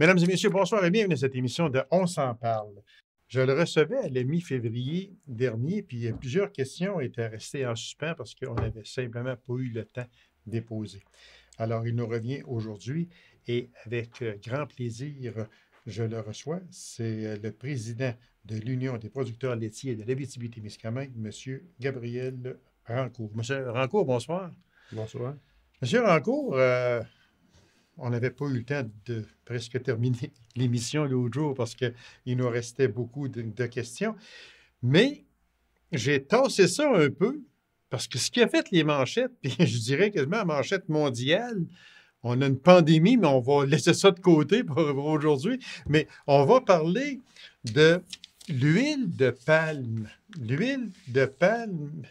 Mesdames et messieurs, bonsoir et bienvenue à cette émission de On s'en parle. Je le recevais à la mi-février dernier, puis plusieurs questions étaient restées en suspens parce qu'on n'avait simplement pas eu le temps de les poser. Alors, il nous revient aujourd'hui et avec grand plaisir, je le reçois. C'est le président de l'Union des producteurs laitiers de l'Abitibi-Témiscamingue, M. Gabriel Rancourt. Monsieur Rancourt, bonsoir. Bonsoir. Monsieur Rancourt, on n'avait pas eu le temps de presque terminer l'émission l'autre jour parce qu'il nous restait beaucoup de questions. Mais j'ai tassé ça un peu parce que ce qui a fait les manchettes, puis je dirais quasiment la manchette mondiale, on a une pandémie, mais on va laisser ça de côté pour aujourd'hui. Mais on va parler de l'huile de palme. L'huile de palme,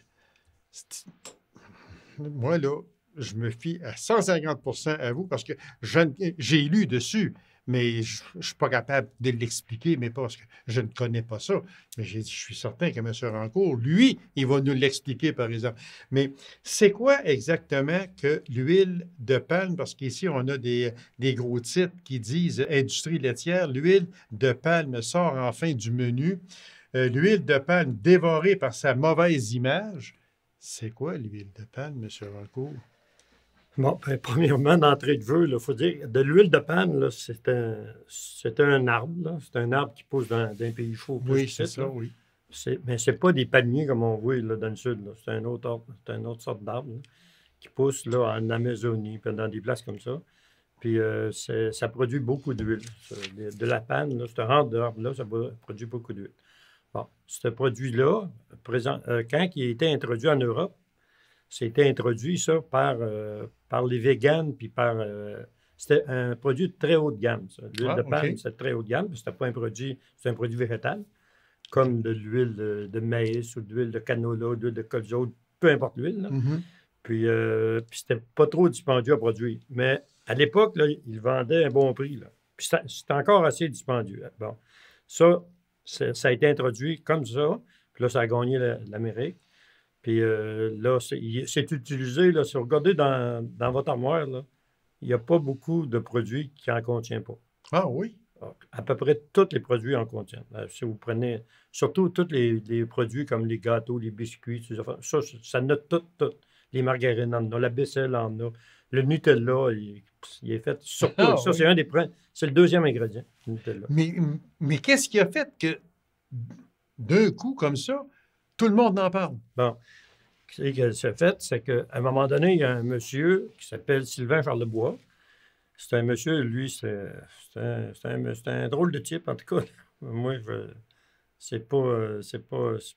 moi là, je me fie à 150% à vous parce que j'ai lu dessus, mais je ne suis pas capable de l'expliquer, mais pas parce que je ne connais pas ça. Mais j'ai dit, je suis certain que M. Rancourt, lui, il va nous l'expliquer, par exemple. Mais c'est quoi exactement que l'huile de palme? Parce qu'ici, on a des gros titres qui disent Industrie laitière, l'huile de palme sort enfin du menu. L'huile de palme dévorée par sa mauvaise image. C'est quoi l'huile de palme, M. Rancourt? Bon, ben, premièrement, d'entrée de jeu, il faut dire, de l'huile de palme, c'est un arbre. C'est un arbre qui pousse dans un pays chaud. Oui, c'est ça, oui. Mais ce n'est pas des palmiers comme on voit là, dans le sud. C'est un autre arbre, c'est une autre sorte d'arbre qui pousse là, en Amazonie, puis dans des places comme ça. Puis ça produit beaucoup d'huile. De la palme, là, ce genre d'arbre-là, ça produit beaucoup d'huile. Bon, ce produit-là, quand il a été introduit en Europe, c'était introduit, ça, par les véganes, puis c'était un produit de très haute gamme, ça. L'huile de palme, c'est de très haute gamme, c'était pas un produit, c'est un produit végétal, comme de l'huile de maïs ou de l'huile de canola, de l'huile de colza, peu importe l'huile. Puis c'était pas trop dispendieux à produire. Mais à l'époque, là, ils vendaient un bon prix, là. Puis c'était encore assez dispendieux. Bon, ça a été introduit comme ça, puis là, ça a gagné l'Amérique. Puis là, c'est utilisé, là, si vous regardez dans votre armoire, là, il n'y a pas beaucoup de produits qui n'en contiennent pas. Ah oui? À peu près tous les produits en contiennent. Si vous prenez, surtout tous les produits comme les gâteaux, les biscuits, ça note tout. Les margarines en a, la Becel en a, le Nutella, il est fait surtout. Ça, oui. C'est le deuxième ingrédient, le Nutella. Mais qu'est-ce qui a fait que, d'un coup, comme ça, tout le monde en parle? Bon. Ce qui s'est fait, c'est qu'à un moment donné, il y a un monsieur qui s'appelle Sylvain Charlebois. C'est un monsieur, lui, c'est un drôle de type, en tout cas. Moi, c'est pas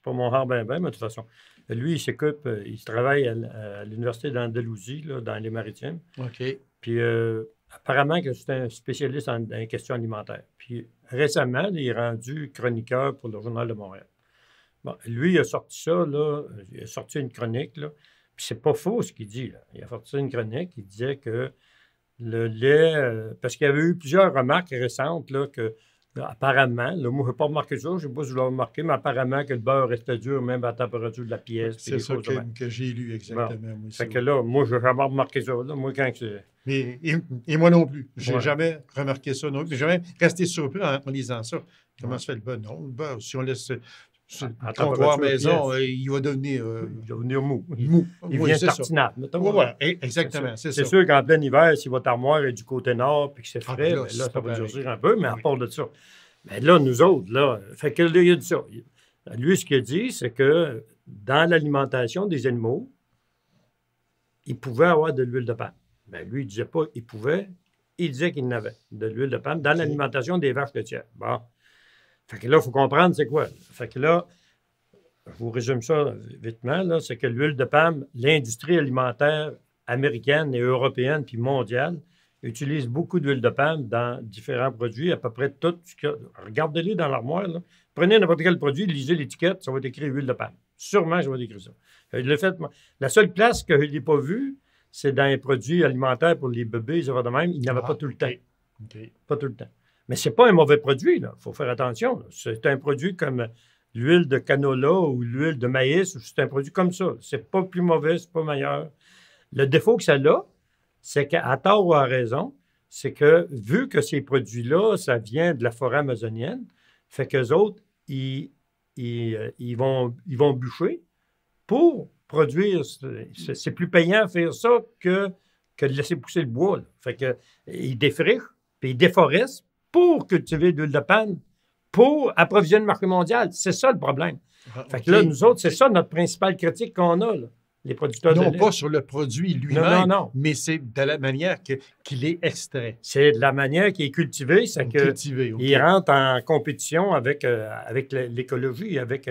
mon rang ben, mais de toute façon. Lui, il travaille à l'Université d'Andalousie, là, dans les Maritimes. OK. Puis, apparemment, que c'est un spécialiste dans les questions alimentaires. Puis, récemment, il est rendu chroniqueur pour le Journal de Montréal. Bon, lui, il a sorti ça, là, il a sorti une chronique, là, puis c'est pas faux ce qu'il dit, là. Il a sorti une chronique, il disait que le lait, parce qu'il y avait eu plusieurs remarques récentes, là, que, là, apparemment, là, moi, je n'ai pas remarqué ça, je ne sais pas si vous l'avez remarqué, mais apparemment que le beurre restait dur même à la température de la pièce. C'est ça que j'ai lu, exactement. Bon. Moi, fait que là, moi, je n'ai jamais remarqué ça, là, moi, quand c'est... Mais, et moi non plus. Je n'ai jamais remarqué ça non plus. J'ai jamais resté surpris en lisant ça. Comment se fait le beurre? Non, le beurre, si on laisse... Sur le comptoir maison, il va devenir... il va devenir mou. Il oui, devient tartinable. Oui, voilà, exactement, c'est ça. C'est sûr qu'en plein hiver, si votre armoire est du côté nord et que c'est frais, là, ça va durcir un peu, mais à part de ça. Mais là, nous autres, là, fait que là, il a dit ça. Lui, ce qu'il a dit, c'est que dans l'alimentation des animaux, il pouvait avoir de l'huile de palme. Bien, lui, il ne disait pas il pouvait, il disait qu'il en avait de l'huile de palme dans l'alimentation des vaches laitières. Bon. Fait que là, il faut comprendre c'est quoi. Fait que là, je vous résume ça vitement, là, c'est que l'huile de palme, l'industrie alimentaire américaine et européenne, puis mondiale, utilise beaucoup d'huile de palme dans différents produits, à peu près tout ce que... Regardez-les dans l'armoire, là. Prenez n'importe quel produit, lisez l'étiquette, ça va être écrit huile de palme. Sûrement, je vais écrire ça. La seule place que je n'ai pas vue, c'est dans les produits alimentaires pour les bébés, ça va de même, il n'y en avait pas tout le temps. Pas tout le temps. Mais ce n'est pas un mauvais produit, il faut faire attention. C'est un produit comme l'huile de canola ou l'huile de maïs, c'est un produit comme ça. C'est pas plus mauvais, c'est pas meilleur. Le défaut que ça a, c'est qu'à tort ou à raison, c'est que vu que ces produits-là, ça vient de la forêt amazonienne, fait qu'eux autres, ils vont bûcher pour produire. C'est plus payant faire ça que de laisser pousser le bois. Là. Fait qu'ils défrichent, puis ils déforestent pour cultiver de l'huile de palme, pour approvisionner le marché mondial. C'est ça le problème. Fait que là, nous autres, c'est ça notre principale critique qu'on a, là, les producteurs de lait. Non pas sur le produit lui-même, non. mais c'est de la manière qu'il est extrait. C'est de la manière qu'il est cultivé, c'est qu'il rentre en compétition avec l'écologie, avec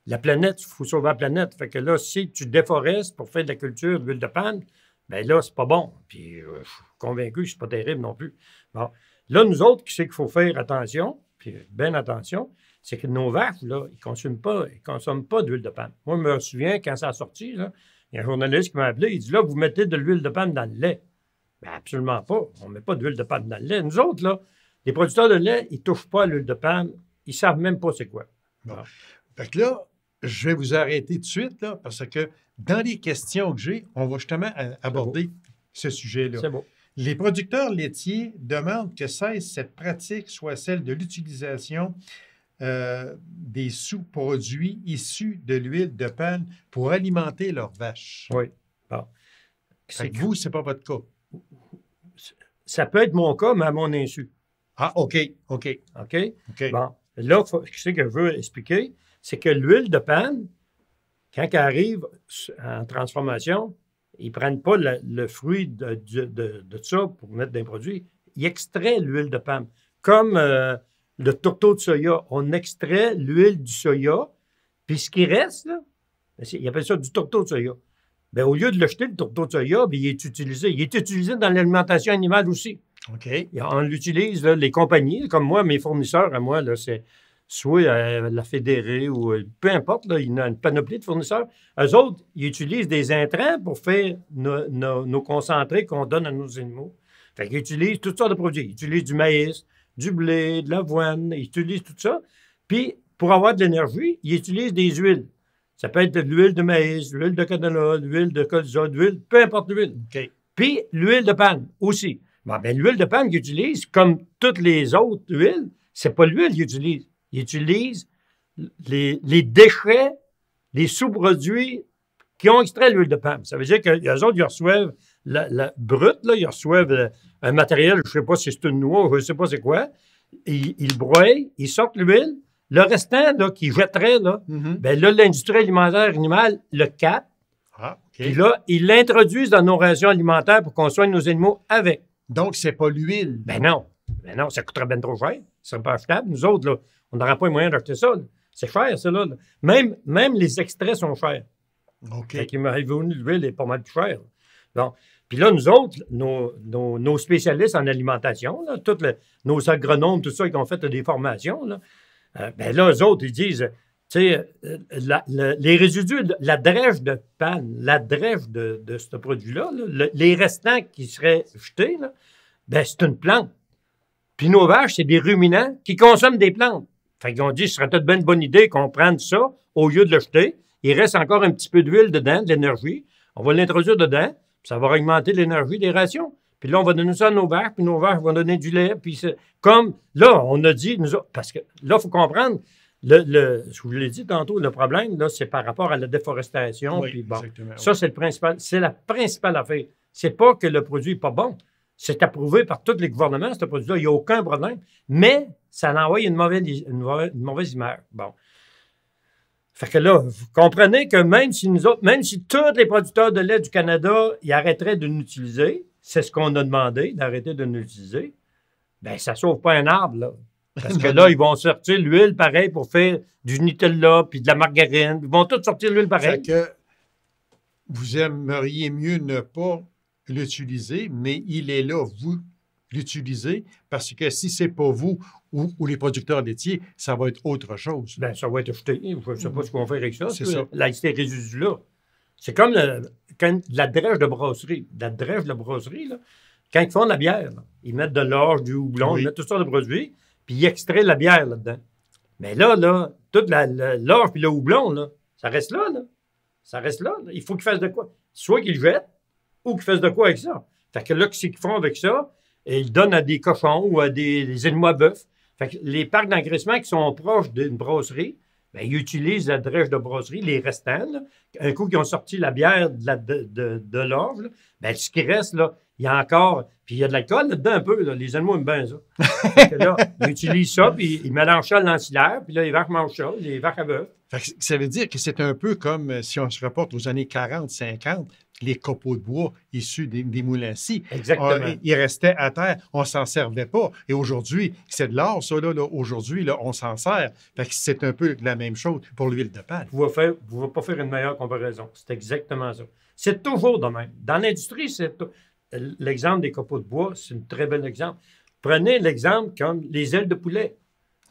la planète. Il faut sauver la planète. Fait que là, si tu déforestes pour faire de la culture d'huile de palme, bien là, c'est pas bon. Puis je suis convaincu que c'est pas terrible non plus. Bon. Là, nous autres, qui c'est qu'il faut faire attention, puis bien attention, c'est que nos vaches, là, ils ne consomment pas d'huile de palme. Moi, je me souviens, quand ça a sorti, là, il y a un journaliste qui m'a appelé, il dit, là, vous mettez de l'huile de palme dans le lait. Bien, absolument pas. On ne met pas d'huile de palme dans le lait. Nous autres, là, les producteurs de lait, ils ne touchent pas à l'huile de palme. Ils ne savent même pas c'est quoi. Bon. Fait que là, je vais vous arrêter tout de suite, là, parce que dans les questions que j'ai, on va justement aborder ce sujet-là. C'est beau. Les producteurs laitiers demandent que cesse cette pratique, soit celle de l'utilisation des sous-produits issus de l'huile de palme pour alimenter leurs vaches. Oui. Bon. Fait que vous, ce n'est pas votre cas. Ça peut être mon cas, mais à mon insu. Ah, OK. Bon. Là, ce que je veux expliquer, c'est que l'huile de palme, quand elle arrive en transformation, ils ne prennent pas le fruit de ça pour mettre dans les produits. Ils extraient l'huile de palme. Comme le tourteau de soya, on extrait l'huile du soya, puis ce qui reste, là, ils appellent ça du tourteau de soya. Bien, au lieu de le jeter, le tourteau de soya, bien, il est utilisé. Il est utilisé dans l'alimentation animale aussi. OK. On l'utilise, là, les compagnies, comme moi, mes fournisseurs à moi, là, c'est soit la Fédérée ou peu importe, là, il y a une panoplie de fournisseurs. Eux autres, ils utilisent des intrants pour faire nos concentrés qu'on donne à nos animaux. Fait qu'ils utilisent toutes sortes de produits. Ils utilisent du maïs, du blé, de l'avoine, ils utilisent tout ça. Puis, pour avoir de l'énergie, ils utilisent des huiles. Ça peut être de l'huile de maïs, l'huile de canola, l'huile de colza, peu importe l'huile. OK. Puis, l'huile de palme aussi. Bon, ben, l'huile de palme qu'ils utilisent, comme toutes les autres huiles, c'est pas l'huile qu'ils utilisent. Ils utilisent les déchets, les sous-produits qui ont extrait l'huile de palme. Ça veut dire qu'eux autres, ils reçoivent la brute, là, ils reçoivent un matériel, je ne sais pas si c'est une noix, je ne sais pas c'est quoi. Ils le broient, ils sortent l'huile. Le restant, là, qu'ils jetteraient, là, ben là, l'industrie alimentaire animale le capte. Ah, OK. Puis là, ils l'introduisent dans nos rations alimentaires pour qu'on soigne nos animaux avec. Donc, c'est pas l'huile. Ben non, ça coûterait bien trop cher. Ce serait pas achetable. Nous autres, là, on n'aura pas les moyens d'acheter ça. Là. C'est cher, ça, là. Même les extraits sont chers. OK. Fait qu'il m'arrive venu, l'huile est pas mal plus chère. Bon. Puis là, nous autres, nos spécialistes en alimentation, là, nos agronomes, tout ça, qui ont fait des formations, là, ben là, eux autres, ils disent, tu sais, les résidus, la drèche de palme, la drèche de ce produit-là, là, les restants qui seraient jetés, là, ben c'est une plante. Puis nos vaches, c'est des ruminants qui consomment des plantes. Fait qu'ils ont dit, ce serait peut-être bien une bonne idée qu'on prenne ça au lieu de le jeter. Il reste encore un petit peu d'huile dedans, de l'énergie. On va l'introduire dedans, puis ça va augmenter l'énergie des rations. Puis là, on va donner ça à nos vaches, puis nos vaches vont donner du lait. Puis comme là, on a dit, parce que là, il faut comprendre, je vous l'ai dit tantôt, le problème, là, c'est par rapport à la déforestation. Oui, puis bon, exactement. ça, c'est la principale affaire. C'est pas que le produit n'est pas bon. C'est approuvé par tous les gouvernements, ce produit-là. Il n'y a aucun problème. Mais ça envoie une mauvaise image. Bon. Fait que là, vous comprenez que même si tous les producteurs de lait du Canada, ils arrêteraient de nous utiliser, c'est ce qu'on a demandé, d'arrêter de nous utiliser, bien, ça ne sauve pas un arbre, là. Parce que là, ils vont sortir l'huile pareil pour faire du Nutella puis de la margarine. Ils vont tous sortir l'huile pareil. Fait que vous aimeriez mieux ne pas l'utiliser, mais il est là, vous l'utilisez, parce que si ce n'est pas vous ou les producteurs laitiers, ça va être autre chose. Bien, ça va être jeté. Je ne sais pas ce qu'on va faire avec ça. C'est ça. Ces résidus-là. C'est comme la drèche de brasserie. La drèche de brasserie, là, quand ils font de la bière, là, ils mettent de l'orge, du houblon, ils mettent toutes sortes de produits, puis ils extraient la bière là-dedans. Mais là, toute l'orge et le houblon, là, ça reste là, là. Ça reste là, là. Il faut qu'ils fassent de quoi? Soit qu'ils le jettent, ou qu'ils fassent de quoi avec ça. Fait que là, qu'est-ce qu'ils font avec ça? et ils le donnent à des cochons ou à des animaux à bœuf. Fait que les parcs d'engraissement qui sont proches d'une brasserie, bien, ils utilisent la drèche de brasserie, les restants. Là. Un coup qu'ils ont sorti la bière de l'orge, bien, ce qui reste, là, il y a encore. Puis il y a de l'alcool là-dedans un peu. Là. Les animaux aiment bien ça. Fait que là, ils utilisent ça, puis ils mélangent ça à l'ancillaire, puis là, les vaches mangent ça, les vaches à bœuf. Ça veut dire que c'est un peu comme si on se reporte aux années 40, 50, les copeaux de bois issus des moulins-ci. Exactement. Ils restaient à terre, on ne s'en servait pas. Et aujourd'hui, c'est de l'art, ça, là. Aujourd'hui, là, on s'en sert. Fait que c'est un peu la même chose pour l'huile de palme. Vous ne pouvez pas faire une meilleure comparaison. C'est exactement ça. C'est toujours de même. Dans l'industrie, l'exemple des copeaux de bois, c'est un très bel exemple. Prenez l'exemple comme les ailes de poulet.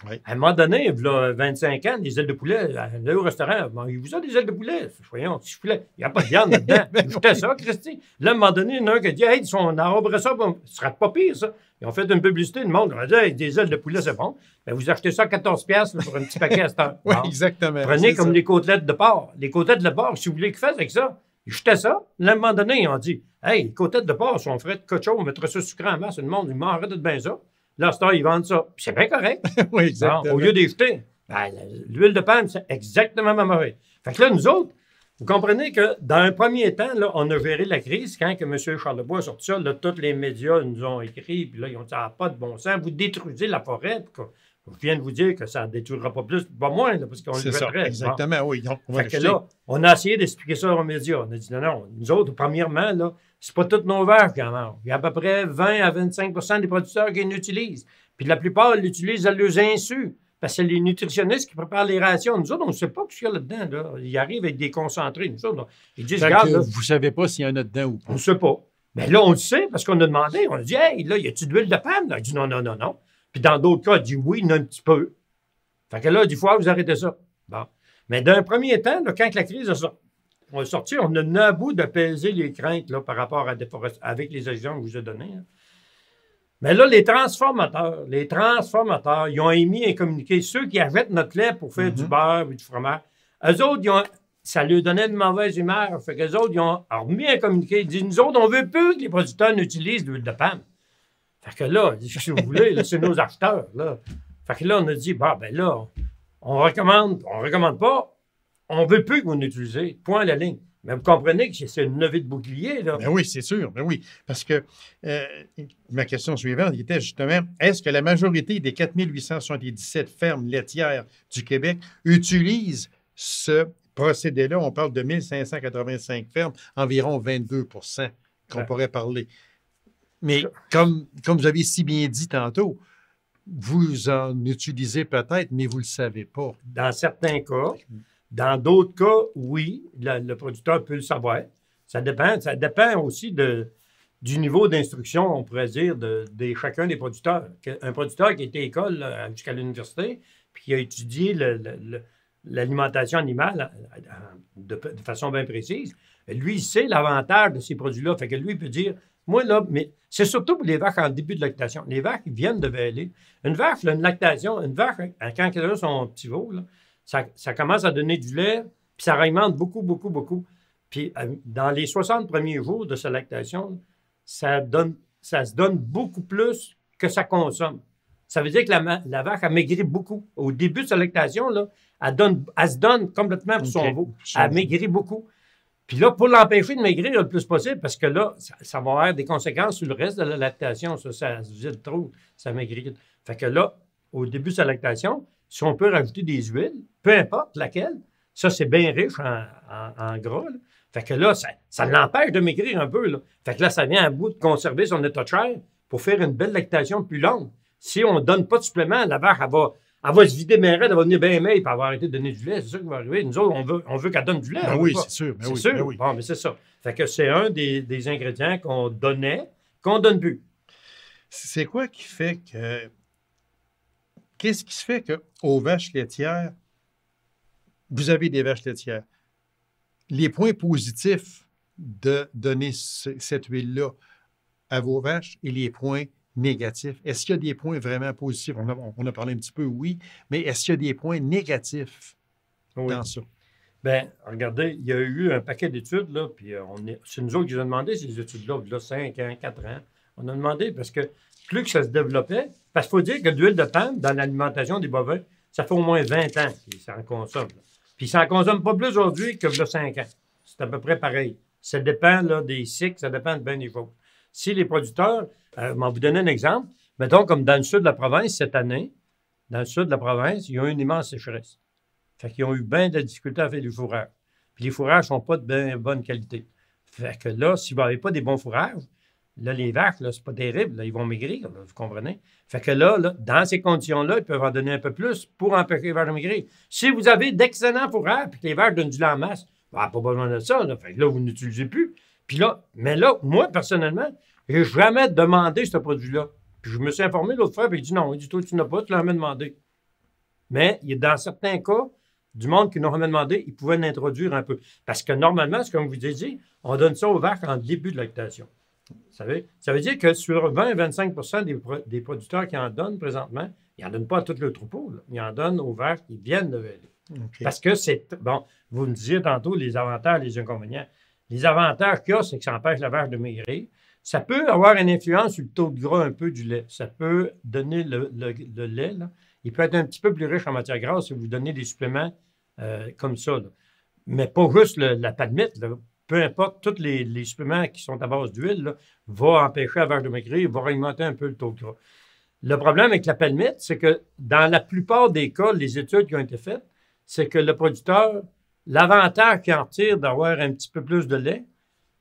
Oui. À un moment donné, il y a 25 ans, les ailes de poulet, là au restaurant, il vous a des ailes de poulet. Voyons, si il n'y a pas de viande là-dedans. Écoutez ça, Christy. Là, à un moment donné, il y en a un qui a dit, hey, on arroberait ça, ce serait pas pire, ça. Ils ont fait une publicité, le monde a dit, hey, des ailes de poulet, c'est bon. Ben, vous achetez ça à 14$ pour un petit paquet à cette heure. Oui, exactement. Prenez comme les côtelettes de porc. Les côtelettes de porc, si vous voulez qu'ils fassent avec ça, ils jetaient ça. Là, à un moment donné, ils ont dit, hey, les côtelettes de porc sont frais de cochon, on mettrait ça sucré en masse, le monde, il mangerait de bien ça. Là, à cette heure, ils vendent ça. Puis c'est bien correct. Oui, exactement. Non, au lieu d'éjeter, ben, l'huile de palme, c'est exactement la mauvais. Fait que là, nous autres, vous comprenez que dans un premier temps, là, on a géré la crise. Quand que M. Charlebois a sorti ça, là, tous les médias nous ont écrit, puis là, ils ont dit, ah, pas de bon sens, vous détruisez la forêt. Je viens de vous dire que ça ne détruira pas plus, pas moins, là, parce qu'on le mettrait. Exactement, oui. Donc, fait que là, on a essayé d'expliquer ça aux médias. On a dit, non, nous autres, premièrement, là, c'est pas toutes nos vaches qui en mangent. Il y a à peu près 20 à 25 des producteurs qui l'utilisent. Puis la plupart l'utilisent à leurs insus. Parce que c'est les nutritionnistes qui préparent les rations. Nous autres, on ne sait pas ce qu'il y a là-dedans. Là. Ils arrivent avec des concentrés. Nous autres, ils disent, regarde. Là, vous ne savez pas s'il y en a dedans ou pas. On ne sait pas. Mais là, on le sait parce qu'on a demandé. On a dit, hey, là, y a-tu de l'huile de palme? Là, il dit, non, non, non, non. Puis dans d'autres cas, il dit, oui, il y en a un petit peu. Fait que là, il faut vous arrêtez ça. Bon. Mais d'un premier temps, là, quand la crise a sorti, on a à bout de peser les craintes là, par rapport à la déforestation, avec les exemples que je vous ai donnés. Hein. Mais là, les transformateurs, ils ont émis un communiqué. Ceux qui achètent notre lait pour faire du beurre ou du fromage, eux autres, ça leur donnait une mauvaise humeur. Fait qu'eux autres, ils ont remis un communiqué. Ils disent, nous autres, on veut plus que les producteurs n'utilisent de l'huile de palme. Fait que là, si vous voulez, là, c'est nos acheteurs. Là. Fait que là, on a dit, ben là, on recommande pas, on veut plus que vous l'utilisez. Point à la ligne. Mais vous comprenez que c'est une levée de bouclier, là. Ben oui, c'est sûr. Ben oui. Parce que ma question suivante était justement, est-ce que la majorité des 4877 fermes laitières du Québec utilisent ce procédé-là? On parle de 1585 fermes, environ 22 qu'on pourrait parler. Mais comme vous avez si bien dit tantôt, vous en utilisez peut-être, mais vous ne le savez pas. Dans certains cas. Dans d'autres cas, oui, le producteur peut le savoir. Ça dépend aussi du niveau d'instruction, on pourrait dire, de chacun des producteurs. Un producteur qui a été à l'école jusqu'à l'université, puis qui a étudié l'alimentation animale de façon bien précise, lui, il sait l'avantage de ces produits-là. Fait que lui, il peut dire, moi, là, mais c'est surtout pour les vaches en début de lactation. Les vaches qui viennent de véler. Une vache, là, une lactation, une vache, quand elle a son petit veau, là, ça commence à donner du lait, puis ça alimente beaucoup, beaucoup, beaucoup. Puis dans les 60 premiers jours de sa lactation, ça se donne beaucoup plus que ça consomme. Ça veut dire que la vache a maigri beaucoup. Au début de sa lactation, là, elle se donne complètement pour son veau. Elle maigrit beaucoup. Puis là, pour l'empêcher de maigrir le plus possible, parce que là, ça va avoir des conséquences sur le reste de la lactation. Ça se vide trop, ça maigrit. Fait que là, au début de sa lactation, si on peut rajouter des huiles, peu importe laquelle, ça, c'est bien riche en gras. Là. Fait que là, ça l'empêche de maigrir un peu. Là. Fait que là, ça vient à bout de conserver son état de chair pour faire une belle lactation plus longue. Si on ne donne pas de supplément, la vache, elle va se vider bien raide, elle va venir bien maigre, puis elle va arrêter de donner du lait. C'est ça qui va arriver. Nous autres, on veut qu'elle donne du lait. Ben oui, c'est sûr. C'est sûr. Oui. Bon, mais c'est ça. Fait que c'est un des ingrédients qu'on donnait, qu'on ne donne plus. C'est quoi qui fait que... Qu'est-ce qui se fait qu'aux vaches laitières, vous avez des vaches laitières? Les points positifs de donner cette huile-là à vos vaches et les points négatifs. Est-ce qu'il y a des points vraiment positifs? On a parlé un petit peu, oui, mais est-ce qu'il y a des points négatifs dans ça? Bien, regardez, il y a eu un paquet d'études, là, puis c'est nous autres qui nous avons demandé ces études-là, il y a 5 ans, 4 ans. On a demandé parce que plus que ça se développait, parce qu'il faut dire que l'huile de palme, dans l'alimentation des bovins, ça fait au moins 20 ans qu'ils s'en consomment. Là. Puis ça n'en consomme pas plus aujourd'hui que de 5 ans. C'est à peu près pareil. Ça dépend là, des cycles, ça dépend de bien des choses. Si les producteurs, je vais vous donner un exemple, mettons comme dans le sud de la province cette année, dans le sud de la province, ils ont eu une immense sécheresse. Fait qu'ils ont eu bien de difficultés à faire du fourrage. Puis les fourrages ne sont pas de bien bonne qualité. Fait que là, si vous n'avez pas des bons fourrages, là, les vaches, là, c'est pas terrible, là, ils vont maigrir, là, vous comprenez? Fait que là, dans ces conditions-là, ils peuvent en donner un peu plus pour empêcher les vaches de maigrir. Si vous avez d'excellents fourrages et que les vaches donnent du lait en masse, pas besoin de ça, là. Fait que là, vous n'utilisez plus. Puis là, mais là, moi, personnellement, je n'ai jamais demandé ce produit-là. Puis je me suis informé l'autre fois, puis il dit non, il dit toi, tu n'as pas, tu l'as jamais demandé. Mais il y a dans certains cas, du monde qui n'ont jamais demandé, ils pouvaient l'introduire un peu. Parce que normalement, c'est comme je vous ai dit, on donne ça aux vaches en début de lactation. Ça veut dire que sur 20-25 des producteurs qui en donnent présentement, ils n'en donnent pas à tout le troupeau. Là. Ils en donnent aux vaches qui viennent de lever. Okay. Parce que c'est... Bon, vous me disiez tantôt les avantages et les inconvénients. Les avantages qu'il y a, c'est que ça empêche la vache de maigrir. Ça peut avoir une influence sur le taux de gras un peu du lait. Ça peut donner le lait, là. Il peut être un petit peu plus riche en matière grasse si vous donnez des suppléments comme ça. Là. Mais pas juste la palmite. Là. Peu importe, tous les suppléments qui sont à base d'huile vont empêcher la vache de maigrir, vont augmenter un peu le taux de gras. Le problème avec la palmite, c'est que dans la plupart des cas, les études qui ont été faites, c'est que le producteur, l'avantage qu'il en tire d'avoir un petit peu plus de lait,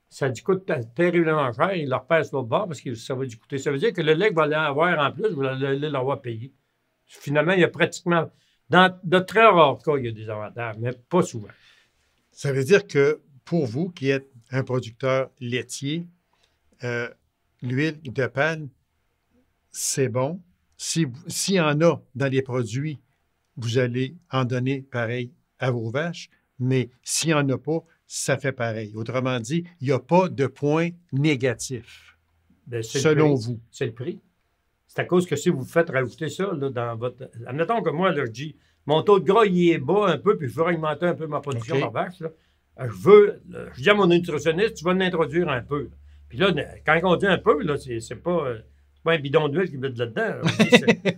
ça lui coûte terriblement cher, il leur pèse l'autre bord parce que ça va lui coûter. Ça veut dire que le lait qu'il va avoir en plus, vous allez l'avoir payé. Finalement, il y a pratiquement, dans de très rares cas, il y a des avantages, mais pas souvent. Ça veut dire que pour vous qui êtes un producteur laitier, l'huile de palme, c'est bon. S'il y en a dans les produits, vous allez en donner pareil à vos vaches, mais s'il n'y en a pas, ça fait pareil. Autrement dit, il n'y a pas de point négatif, selon vous. C'est le prix. C'est à cause que si vous faites rajouter ça là, dans votre... Admettons que moi, là, je dis, mon taux de gras, il est bas un peu, puis je veux augmenter un peu ma production par vache. Là. Je dis à mon nutritionniste, tu vas l'introduire un peu. Là. Puis là, quand on dit un peu, là, c'est pas un bidon d'huile qu'ils mettent là-dedans.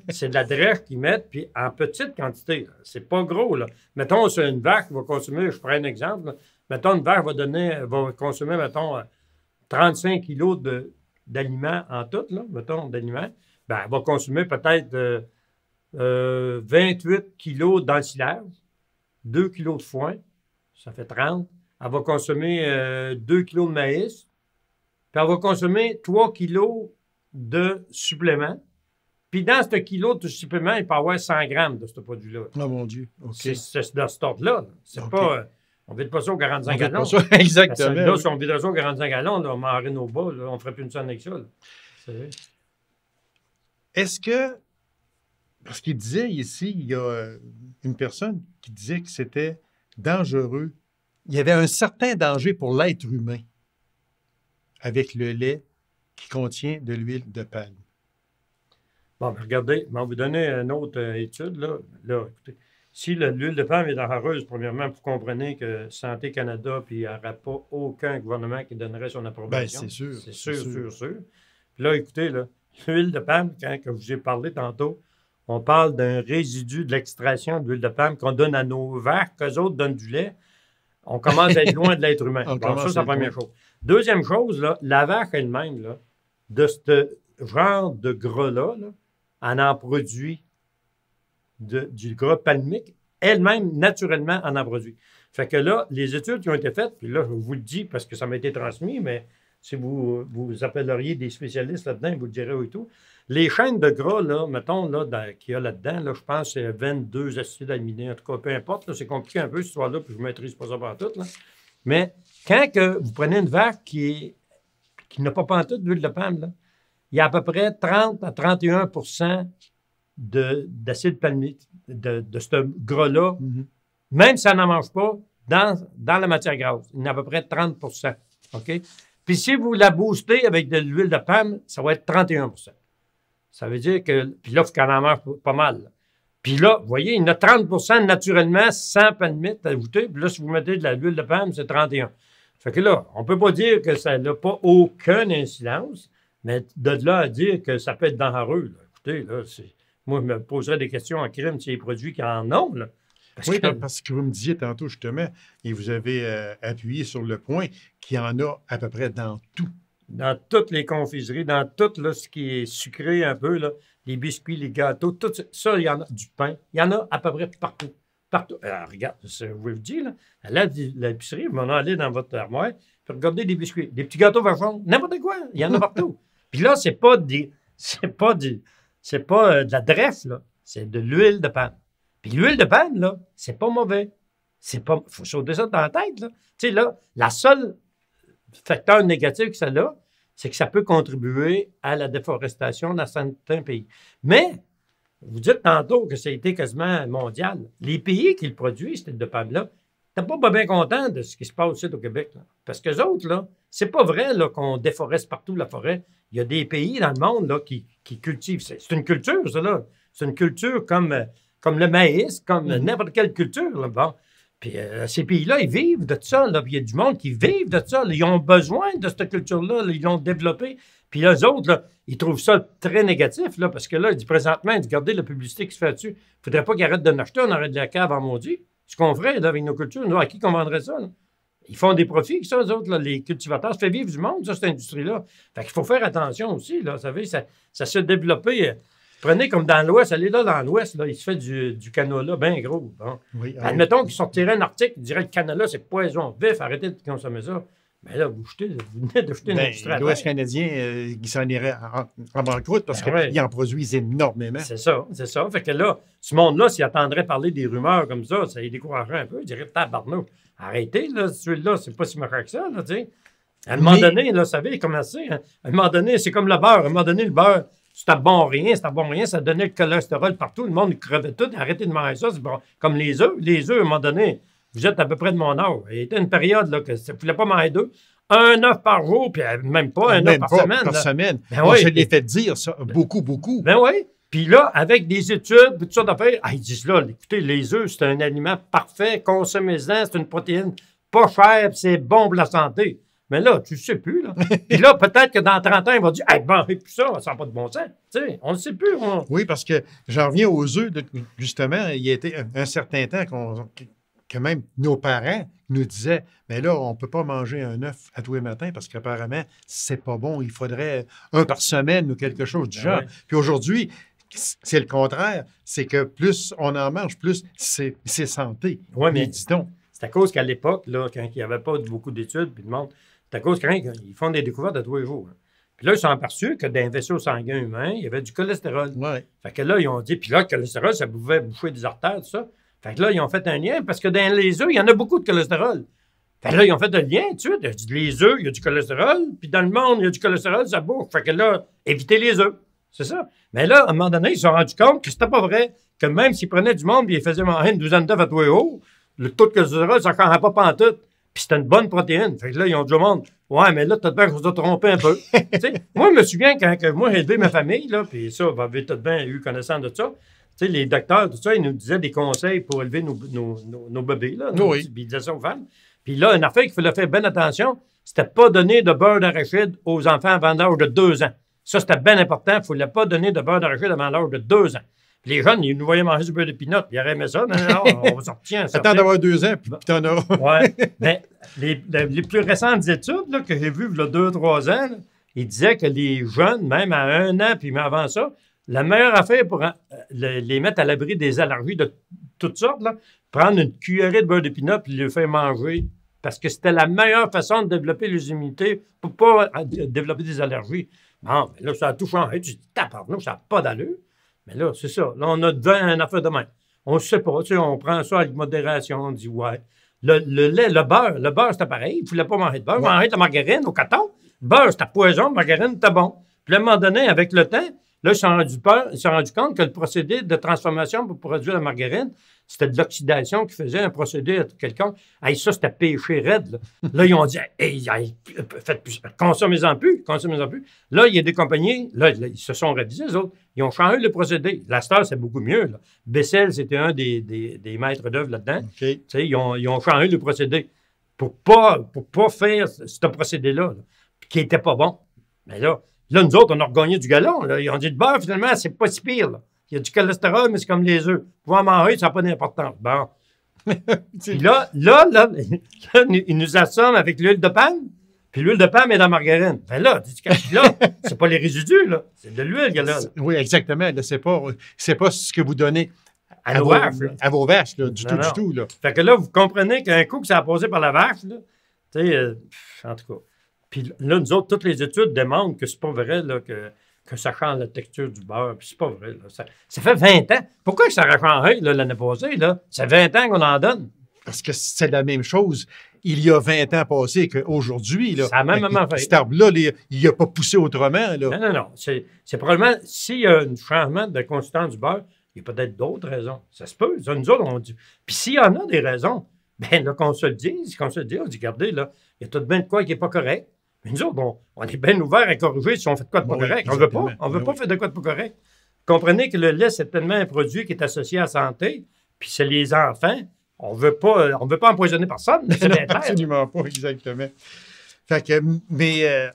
C'est de la drèche qu'ils mettent, puis en petite quantité. Là. C'est pas gros. Là. Mettons, c'est une vache qui va consommer, je prends un exemple, là. Mettons, une vache va consommer, mettons, 35 kilos d'aliments en tout, là, mettons, d'aliments. Ben, elle va consommer peut-être 28 kilos d'ensilage, 2 kilos de foin, ça fait 30. Elle va consommer 2 kilos de maïs, puis elle va consommer 3 kilos de suppléments. Puis dans ce kilo de supplément, il peut y avoir 100 grammes de ce produit-là. Oh mon Dieu, OK. C'est dans cet ordre-là. C'est okay. Pas... on ne vide pas ça aux 45 gallons. Exactement. Là, si on viderait ça aux 45 gallons, là, on m'enverrait nos bas, là, on ne ferait plus une scène avec ça. Est-ce que, parce qu'il disait ici, il y a une personne qui disait que c'était dangereux, il y avait un certain danger pour l'être humain avec le lait qui contient de l'huile de palme. Bon, ben regardez, je vais vous donner une autre étude. Là, écoutez, si l'huile de palme est dangereuse, premièrement, vous comprenez que Santé Canada, puis il n'y aurait pas aucun gouvernement qui donnerait son approbation. Bien, c'est sûr. C'est sûr. Puis là, écoutez, là, l'huile de palme, quand je vous ai parlé tantôt, on parle d'un résidu de l'extraction d'huile de palme qu'on donne à nos vaches, qu'eux autres donnent du lait. On commence à être loin de l'être humain. Donc, ça, c'est la première chose. Deuxième chose, là, la vache elle-même, là, de ce genre de gras-là, là, elle en produit du gras palmique. Elle-même, naturellement, en produit. Fait que là, les études qui ont été faites, puis là, je vous le dis parce que ça m'a été transmis, mais si vous appelleriez des spécialistes là-dedans, ils vous le diraient et tout. Les chaînes de gras, là, mettons, là, qu'il y a là-dedans, là, je pense que c'est 22 acides aminés. En tout cas, peu importe, là, c'est compliqué un peu, cette histoire-là, puis je ne maîtrise pas ça partout, là. Mais quand que vous prenez une vache qui n'a pas pantoute d'huile de palme, là, il y a à peu près 30 à 31 d'acide palmique, de ce gras-là, même si ça n'en mange pas, dans la matière grasse. Il y a à peu près 30 OK? Puis si vous la boostez avec de l'huile de palme, ça va être 31 Ça veut dire que... Puis là, il faut qu'elle en mange pas mal. Là. Puis là, vous voyez, il y en a 30 naturellement sans palmite ajoutée. Puis là, si vous mettez de l'huile de palme, c'est 31. Fait que là, on ne peut pas dire que ça n'a pas aucune incidence, Mais de là à dire que ça peut être dangereux, là, écoutez, là, moi, je me poserais des questions en crime sur les produits qui en ont, là. Parce que vous me disiez tantôt, justement, et vous avez appuyé sur le point qu'il y en a à peu près dans tout. Dans toutes les confiseries, dans tout là, ce qui est sucré un peu, là, les biscuits, les gâteaux, tout ça, il y en a du pain. Il y en a à peu près partout. Partout. Alors, regarde, je vous le dis, là, à l'épicerie, vous m'en allez dans votre armoire, puis regardez des biscuits, des petits gâteaux vachons, n'importe quoi, il y en a partout. Puis là, c'est pas de la dresse, là, c'est de l'huile de palme. Puis l'huile de palme, là, c'est pas mauvais. Faut sauter ça dans la tête, là. Tu sais, là, la seule facteur négatif que ça a, c'est que ça peut contribuer à la déforestation dans certains pays. Mais, vous dites tantôt que ça a été quasiment mondial. Les pays qui le produisent, cette de palme-là, t'es pas bien content de ce qui se passe ici au Québec. Là. Parce qu'eux autres, là, c'est pas vrai là, qu'on déforeste partout la forêt. Il y a des pays dans le monde là, qui cultivent. C'est une culture, ça, là. C'est une culture comme le maïs, comme n'importe quelle culture. Là. Bon. Puis ces pays-là, ils vivent de ça. Là. Puis il y a du monde qui vivent de ça. Là. Ils ont besoin de cette culture-là. Là. Ils l'ont développée. Puis eux autres, là, ils trouvent ça très négatif, là, parce que là, présentement, regardez la publicité qui se fait dessus. Il ne faudrait pas qu'ils arrêtent de l'acheter, on arrête de la cave en maudit. Ce qu'on ferait là, avec nos cultures, nous, à qui qu'on vendrait ça? Là? Ils font des profits, ça, eux autres, là, les cultivateurs. Ça fait vivre du monde, ça, cette industrie-là. Fait qu'il faut faire attention aussi, là. Vous savez, ça s'est développé. Prenez comme dans l'Ouest, allez là dans l'Ouest, là, il se fait du canola bien gros. Hein. Oui, admettons qu'ils sortiraient un article qui dirait que le canola, c'est poison vif, arrêtez de consommer ça. Mais là, vous venez de jeter une industrie. L'Ouest canadien, il s'en irait en banqueroute parce qu'ils en produisent énormément. C'est ça. Fait que là, ce monde-là, s'il attendrait parler des rumeurs comme ça les découragerait un peu. Il dirait, tabarnou, arrêtez, là, celui-là, c'est pas si méchant que ça, là, tu sais. À un moment donné, là, vous savez comment c'est. Hein? À un moment donné, c'est comme le beurre. À un moment donné, le beurre, c'est bon rien, ça donnait le cholestérol partout. Le monde crevait tout. Arrêtez de manger ça, c'est bon. Comme les œufs. Les œufs, à un moment donné, vous êtes à peu près de mon âge. Il y a une période là, que vous ne voulez pas manger d'œufs. Un œuf par jour, puis même pas un œuf par semaine. Par semaine. Ben oui, je l'ai fait dire ça, beaucoup. Ben oui. Puis là, avec des études, toutes sortes d'affaires, ils disent là, écoutez, les œufs, c'est un aliment parfait, consommez-en, c'est une protéine pas chère, c'est bon pour la santé. Mais là, tu ne sais plus, là. Puis là, peut-être que dans 30 ans, il va dire, hey, bon, et puis ça n'a pas de bon sens. Tu sais, on ne sait plus. Oui, parce que j'en reviens aux œufs, justement, il y a été un certain temps que même nos parents nous disaient, mais là, on ne peut pas manger un œuf à tous les matins parce qu'apparemment, c'est pas bon. Il faudrait un par semaine ou quelque chose du genre. Ouais. Puis aujourd'hui, c'est le contraire. C'est que plus on en mange, plus c'est santé. Oui, mais dis donc. C'est à cause qu'à l'époque, là, quand il n'y avait pas beaucoup d'études, puis de monde, c'est à cause qu'ils font des découvertes de tous les jours. Hein. Puis là, ils sont aperçus que dans un vaisseau sanguin humain, il y avait du cholestérol. Ouais. Fait que là, ils ont dit, puis là, le cholestérol, ça pouvait bouffer des artères, tout ça. Fait que là, ils ont fait un lien, parce que dans les œufs, il y en a beaucoup de cholestérol. Fait que là, ils ont fait un lien, tu sais. Les œufs, il y a du cholestérol, puis dans le monde, il y a du cholestérol, ça bouffe. Fait que là, évitez les œufs. C'est ça. Mais là, à un moment donné, ils se sont rendus compte que c'était pas vrai, que même s'ils prenaient du monde et ils faisaient manger une douzaine d'œufs à tous les jours, le taux de cholestérol, ça ne changeait pas pantoute. Puis c'était une bonne protéine. Fait que là, ils ont dit au monde, ouais, mais là, peut-être bien qu'on s'est trompé un peu. Moi, je me souviens quand moi, j'ai élevé ma famille, là, puis ça, vous avez peut-être bien eu connaissance de ça. Tu sais, les docteurs, tout ça, ils nous disaient des conseils pour élever nos bébés, là. Oui. Puis ils disaient ça aux femmes. Puis là, une affaire qu'il fallait faire bien attention, c'était pas donner de beurre d'arachide aux enfants avant l'âge de 2 ans. Ça, c'était bien important. Il ne fallait pas donner de beurre d'arachide avant l'âge de 2 ans. Puis les jeunes, ils nous voyaient manger du beurre de pinot, puis ils auraient aimé ça. Non, on s'en Attends d'avoir 2 ans, puis t'en auras. Oui. Mais les plus récentes études là, que j'ai vues, il y a 2-3 ans, là, ils disaient que les jeunes, même à 1 an, puis même avant ça, la meilleure affaire pour les mettre à l'abri des allergies de toutes sortes, là, prendre une cuillerée de beurre de pinot puis le faire manger. Parce que c'était la meilleure façon de développer les immunités pour ne pas développer des allergies. Bon, mais là, ça a tout changé. Tu dis, tabarnou, ça n'a pas d'allure. Mais là, c'est ça. Là, on a devant une affaire de même. On ne sait pas. Tu sais, on prend ça avec modération. On dit, ouais. Le lait, le beurre, c'était pareil. Il ne fallait pas manger de beurre. Manger de la margarine au coton. Le beurre, c'était poison. La margarine, c'était bon. Puis à un moment donné, avec le temps, là, ils se sont rendu compte que le procédé de transformation pour produire la margarine, c'était de l'oxydation qui faisait un procédé à quelqu'un. Hey, ça, c'était péché raide. Là, ils ont dit, hey, faites plus, consommez-en plus. Là, il y a des compagnies, là, ils se sont révisés, eux autres. Ils ont changé le procédé. La Star, c'est beaucoup mieux. Là. Bessel, c'était un des maîtres d'œuvre là-dedans. Okay. Ils ont changé le procédé pour pas faire ce procédé-là, qui n'était pas bon. Mais là, Là, nous autres, on a regagné du galon. Là. Ils ont dit, le beurre, finalement, c'est pas si pire. Là. Il y a du cholestérol, mais c'est comme les œufs. Pour en manger, ça n'a pas d'importance. Bon. Puis là, ils nous assomment avec l'huile de palme. Puis l'huile de palme est dans la margarine. Ben là, c'est pas les résidus, là. C'est de l'huile qu'il y a là. Oui, exactement. Là, c'est pas ce que vous donnez à vos vaches, là, du tout. Là. Fait que là, vous comprenez qu'un coup que ça a passé par la vache, là, tu sais, en tout cas. Puis là, nous autres, toutes les études démontrent que c'est pas vrai, là, que ça change la texture du beurre. Puis c'est pas vrai, là. Ça fait 20 ans. Pourquoi ça a changé, là, l'année passée, là? Ça fait 20 ans qu'on en donne. Parce que c'est la même chose il y a 20 ans passés qu'aujourd'hui. C'est la même affaire. Cet arbre-là, il n'a pas poussé autrement. Là. Non. C'est probablement, s'il y a un changement de consistance du beurre, il y a peut-être d'autres raisons. Ça se peut. Ça, nous autres, on dit. Puis s'il y en a des raisons, bien là, qu'on se le dise, on dit, regardez, là, il y a tout de bien de quoi qui n'est pas correct. Mais nous autres, on est bien ouverts à corriger si on fait de quoi de pas correct. On ne veut pas faire de quoi de pas correct. Comprenez que le lait, c'est tellement un produit qui est associé à la santé, puis c'est les enfants. On veut pas empoisonner personne. C'est bien clair. Absolument pas, exactement. Fait que, mais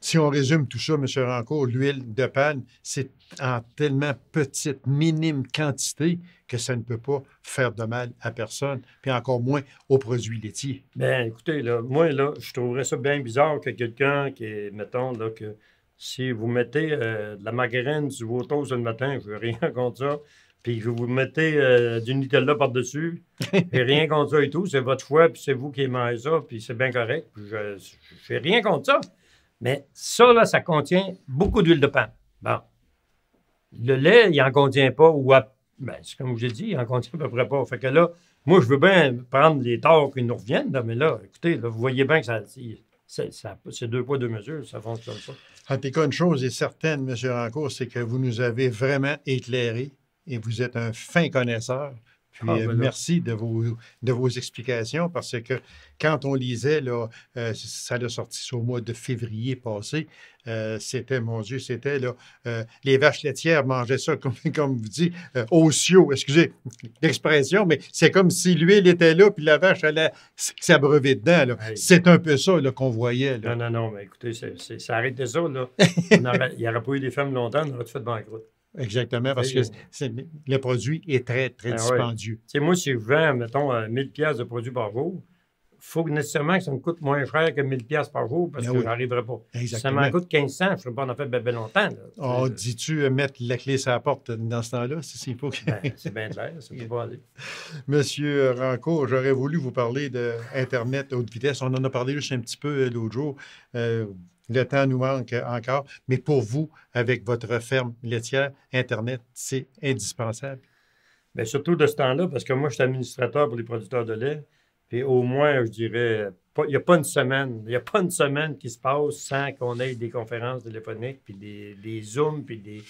si on résume tout ça, M. Rancourt, l'huile de palme, c'est en tellement petite, minime quantité que ça ne peut pas faire de mal à personne, puis encore moins aux produits laitiers. Bien, écoutez, là, moi, là, je trouverais ça bien bizarre que quelqu'un qui est, mettons, là, que si vous mettez de la margarine sur vos toasts le matin, je veux rien contre ça, puis que vous mettez du Nutella par-dessus, et rien contre ça et tout, c'est votre choix, puis c'est vous qui mangez ça, puis c'est bien correct, puis je fais rien contre ça. Mais ça, là, ça contient beaucoup d'huile de palme. Bon. Le lait, il n'en contient pas, c'est comme je l'ai dit, il n'en contient à peu près pas. Fait que là, moi, je veux bien prendre les torts qui nous reviennent, là, mais là, écoutez, là, vous voyez bien que c'est 2 poids, 2 mesures, ça fonctionne ça. En tout cas, une chose est certaine, M. Rancourt, c'est que vous nous avez vraiment éclairés et vous êtes un fin connaisseur. Puis merci de vos explications parce que quand on lisait, là, ça a sorti au mois de février passé, c'était, mon Dieu, c'était là, les vaches laitières mangeaient ça, comme vous dites, au ciot, excusez l'expression, mais c'est comme si l'huile était là puis la vache allait s'abreuver dedans. Là. Hey. C'est un peu ça là, qu'on voyait. Là. Non, mais écoutez, ça arrêtait ça. Là. Il n'y aurait pas eu des femmes longtemps, on aurait tout fait banqueroute. Exactement, parce que le produit est très, très dispendieux. Ouais. Moi, si je vends, mettons, 1000 pièces de produits par jour, il faut nécessairement que ça me coûte moins cher que 1000 pièces par jour parce que je n'arriverai pas. Exactement. Si ça m'en coûte 1500, je ne serais pas en fait bien longtemps. Là. Dis-tu mettre la clé sur la porte dans ce temps-là? C'est bien clair, ça ne peut pas aller. Monsieur Rancourt, j'aurais voulu vous parler d'Internet haute vitesse. On en a parlé juste un petit peu l'autre jour. Le temps nous manque encore, mais pour vous, avec votre ferme laitière, Internet, c'est indispensable. Bien, surtout de ce temps-là, parce que moi, je suis administrateur pour les producteurs de lait, puis au moins, je dirais, il n'y a pas une semaine qui se passe sans qu'on ait des conférences téléphoniques, puis des Zooms, puis des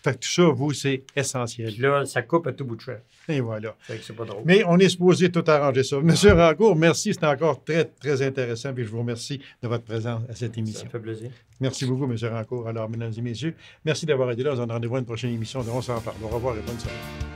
tout ça, vous, c'est essentiel. Puis là, ça coupe à tout bout de champ. Et voilà. Fait que c'est pas drôle. Mais on est supposé tout arranger ça. Monsieur Rancourt, merci. C'était encore très, très intéressant. Puis je vous remercie de votre présence à cette émission. Ça me fait plaisir. Merci beaucoup, M. Rancourt. Alors, mesdames et messieurs, merci d'avoir été là. On se donne rendez-vous à une prochaine émission. On s'en parle. Au revoir et bonne soirée.